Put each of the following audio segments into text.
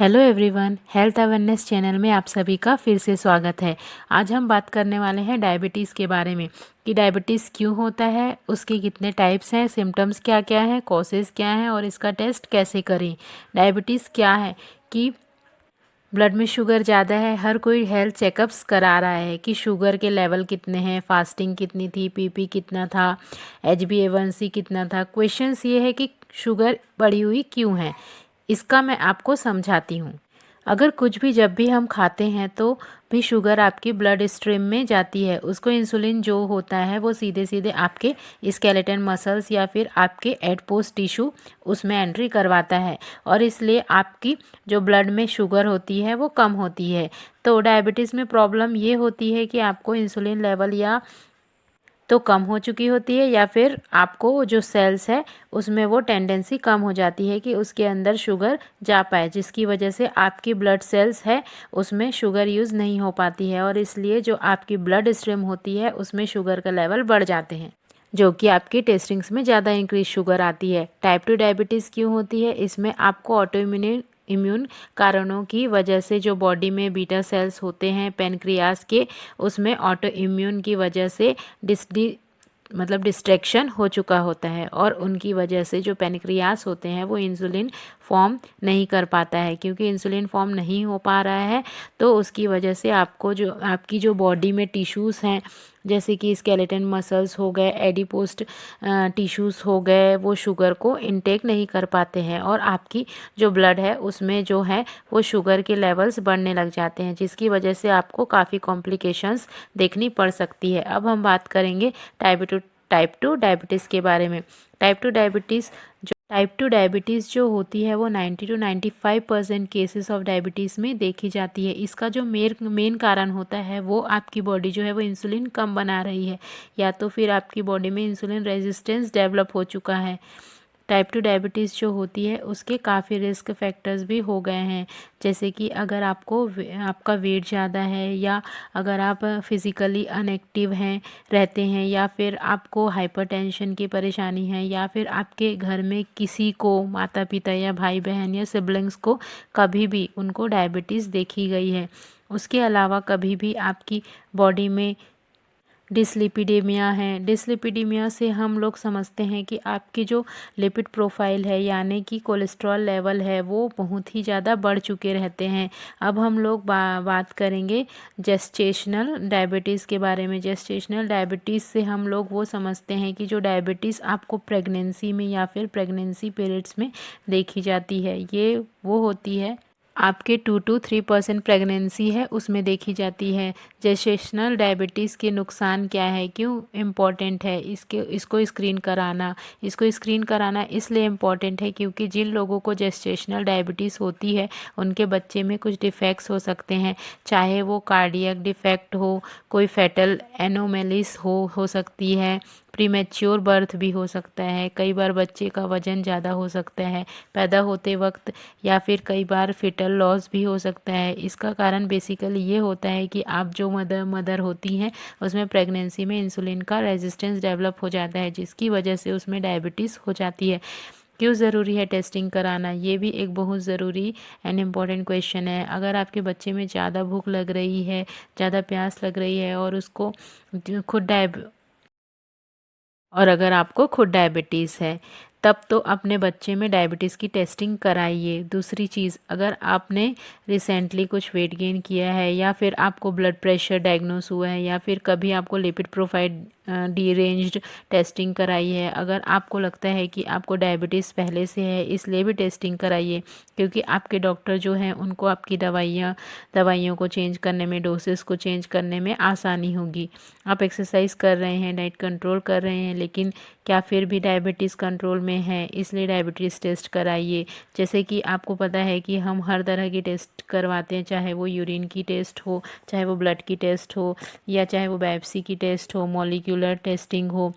Hello everyone, health awareness channel में आप सभी का फिर से स्वागत है। आज हम बात करने वाले हैं डायबिटीज़ के बारे में कि डायबिटीज़ क्यों होता है, उसके कितने टाइप्स हैं, सिम्टम्स क्या क्या हैं, कॉजेज़ क्या हैं और इसका टेस्ट कैसे करें। डायबिटीज़ क्या है कि ब्लड में शुगर ज़्यादा है। हर कोई हेल्थ चेकअप्स करा रहा है कि शुगर के लेवल कितने हैं, फास्टिंग कितनी थी, पीपी कितना था, HbA1c कितना था। क्वेश्चंस ये है कि शुगर बढ़ी हुई क्यों है, इसका मैं आपको समझाती हूँ। अगर कुछ भी जब भी हम खाते हैं तो भी शुगर आपकी ब्लड स्ट्रीम में जाती है। उसको इंसुलिन जो होता है वो सीधे सीधे आपके स्केलेटन मसल्स या फिर आपके एडपोस टिश्यू उसमें एंट्री करवाता है और इसलिए आपकी जो ब्लड में शुगर होती है वो कम होती है। तो डायबिटीज़ में प्रॉब्लम ये होती है कि आपको इंसुलिन लेवल या तो कम हो चुकी होती है या फिर आपको जो सेल्स है उसमें वो टेंडेंसी कम हो जाती है कि उसके अंदर शुगर जा पाए, जिसकी वजह से आपकी ब्लड सेल्स है उसमें शुगर यूज़ नहीं हो पाती है और इसलिए जो आपकी ब्लड स्ट्रीम होती है उसमें शुगर का लेवल बढ़ जाते हैं, जो कि आपकी टेस्टिंग्स में ज़्यादा इंक्रीज शुगर आती है। टाइप 2 डायबिटीज़ क्यों होती है, इसमें आपको ऑटो इम्यून कारणों की वजह से जो बॉडी में बीटा सेल्स होते हैं पेनक्रियास के, उसमें ऑटो इम्यून की वजह से डिस्ट्रैक्शन हो चुका होता है और उनकी वजह से जो पेनक्रियास होते हैं वो इंसुलिन फॉर्म नहीं कर पाता है। क्योंकि इंसुलिन फॉर्म नहीं हो पा रहा है तो उसकी वजह से आपकी जो बॉडी में टिश्यूज़ हैं, जैसे कि स्केलेटन मसल्स हो गए, एडिपोस्ट टिश्यूज़ हो गए, वो शुगर को इनटेक नहीं कर पाते हैं और आपकी जो ब्लड है उसमें जो है वो शुगर के लेवल्स बढ़ने लग जाते हैं, जिसकी वजह से आपको काफ़ी कॉम्प्लिकेशंस देखनी पड़ सकती है। अब हम बात करेंगे टाइप टू डायबिटीज़ के बारे में। टाइप टू डायबिटीज़ जो होती है वो 90 to 95% केसेस ऑफ डायबिटीज़ में देखी जाती है। इसका जो मेन कारण होता है वो आपकी बॉडी जो है वो इंसुलिन कम बना रही है या तो फिर आपकी बॉडी में इंसुलिन रेजिस्टेंस डेवलप हो चुका है। टाइप 2 डायबिटीज़ जो होती है उसके काफ़ी रिस्क फैक्टर्स भी हो गए हैं, जैसे कि अगर आपका वेट ज़्यादा है या अगर आप फिज़िकली अनएक्टिव हैं रहते हैं या फिर आपको हाइपरटेंशन की परेशानी है या फिर आपके घर में किसी को, माता पिता या भाई बहन या सिबलिंग्स को कभी भी उनको डायबिटीज़ देखी गई है। उसके अलावा कभी भी आपकी बॉडी में डिसलिपिडेमिया है। डिसलिपिडेमिया से हम लोग समझते हैं कि आपकी जो लिपिड प्रोफाइल है यानी कि कोलेस्ट्रॉल लेवल है वो बहुत ही ज़्यादा बढ़ चुके रहते हैं। अब हम लोग बात करेंगे जेस्टेशनल डायबिटीज़ के बारे में। जेस्टेशनल डायबिटीज़ से हम लोग वो समझते हैं कि जो डायबिटीज़ आपको प्रेगनेंसी में या फिर प्रेगनेंसी पीरियड्स में देखी जाती है, ये वो होती है आपके 2 to 3% प्रेगनेंसी है उसमें देखी जाती है। जेस्टेशनल डायबिटीज़ के नुकसान क्या है, क्यों इम्पॉर्टेंट है इसको स्क्रीन कराना इसलिए इम्पॉर्टेंट है क्योंकि जिन लोगों को जेस्टेशनल डायबिटीज़ होती है उनके बच्चे में कुछ डिफेक्ट्स हो सकते हैं, चाहे वो कार्डियक डिफेक्ट हो, कोई फेटल एनोमेलिस हो सकती है, प्रीमेच्योर बर्थ भी हो सकता है, कई बार बच्चे का वज़न ज़्यादा हो सकता है पैदा होते वक्त, या फिर कई बार फिटल लॉस भी हो सकता है। इसका कारण बेसिकली ये होता है कि आप जो मदर होती हैं उसमें प्रेगनेंसी में इंसुलिन का रेजिस्टेंस डेवलप हो जाता है, जिसकी वजह से उसमें डायबिटीज़ हो जाती है। क्यों ज़रूरी है टेस्टिंग कराना, ये भी एक बहुत ज़रूरी एंड इम्पॉर्टेंट क्वेश्चन है। अगर आपके बच्चे में ज़्यादा भूख लग रही है, ज़्यादा प्यास लग रही है और उसको खुद और अगर आपको खुद डायबिटीज़ है तब तो अपने बच्चे में डायबिटीज़ की टेस्टिंग कराइए। दूसरी चीज़, अगर आपने रिसेंटली कुछ वेट गेन किया है या फिर आपको ब्लड प्रेशर डायग्नोस हुआ है या फिर कभी आपको लिपिड प्रोफाइल डीरेंज्ड टेस्टिंग कराई है, अगर आपको लगता है कि आपको डायबिटीज़ पहले से है इसलिए भी टेस्टिंग कराइए, क्योंकि आपके डॉक्टर जो हैं उनको आपकी दवाइयों को चेंज करने में, डोसेस को चेंज करने में आसानी होगी। आप एक्सरसाइज कर रहे हैं, डाइट कंट्रोल कर रहे हैं, लेकिन क्या फिर भी डायबिटीज़ कंट्रोल में है, इसलिए डायबिटीज़ टेस्ट कराइए। जैसे कि आपको पता है कि हम हर तरह की टेस्ट करवाते हैं, चाहे वो यूरिन की टेस्ट हो, चाहे वो ब्लड की टेस्ट हो या चाहे वो बायोप्सी की टेस्ट हो, मॉलिक्यूलर टेस्टिंग हो,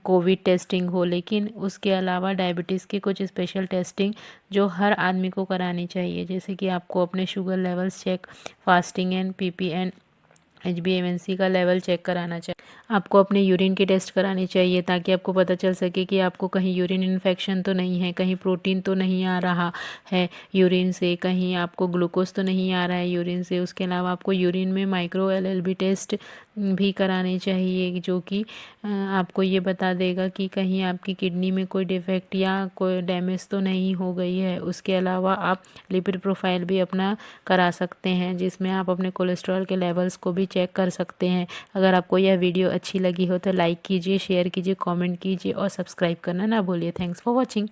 कोविड टेस्टिंग हो, लेकिन उसके अलावा डायबिटीज़ की कुछ स्पेशल टेस्टिंग जो हर आदमी को करानी चाहिए, जैसे कि आपको अपने sugar levels check, fasting and PP and HbA1c का लेवल चेक कराना चाहिए। आपको अपने यूरिन की टेस्ट करानी चाहिए ताकि आपको पता चल सके कि आपको कहीं यूरिन इन्फेक्शन तो नहीं है, कहीं प्रोटीन तो नहीं आ रहा है यूरिन से, कहीं आपको ग्लूकोज तो नहीं आ रहा है यूरिन से। उसके अलावा आपको यूरिन में माइक्रो LLB टेस्ट भी करानी चाहिए, जो कि आपको ये बता देगा कि कहीं आपकी किडनी में कोई डिफेक्ट या कोई डैमेज तो नहीं हो गई है। उसके अलावा आप लिपिड प्रोफाइल भी अपना करा सकते हैं, जिसमें आप अपने कोलेस्ट्रॉल के लेवल्स को भी चेक कर सकते हैं। अगर आपको यह वीडियो अच्छी लगी हो तो लाइक कीजिए, शेयर कीजिए, कमेंट कीजिए और सब्सक्राइब करना ना भूलिए। Thanks for watching.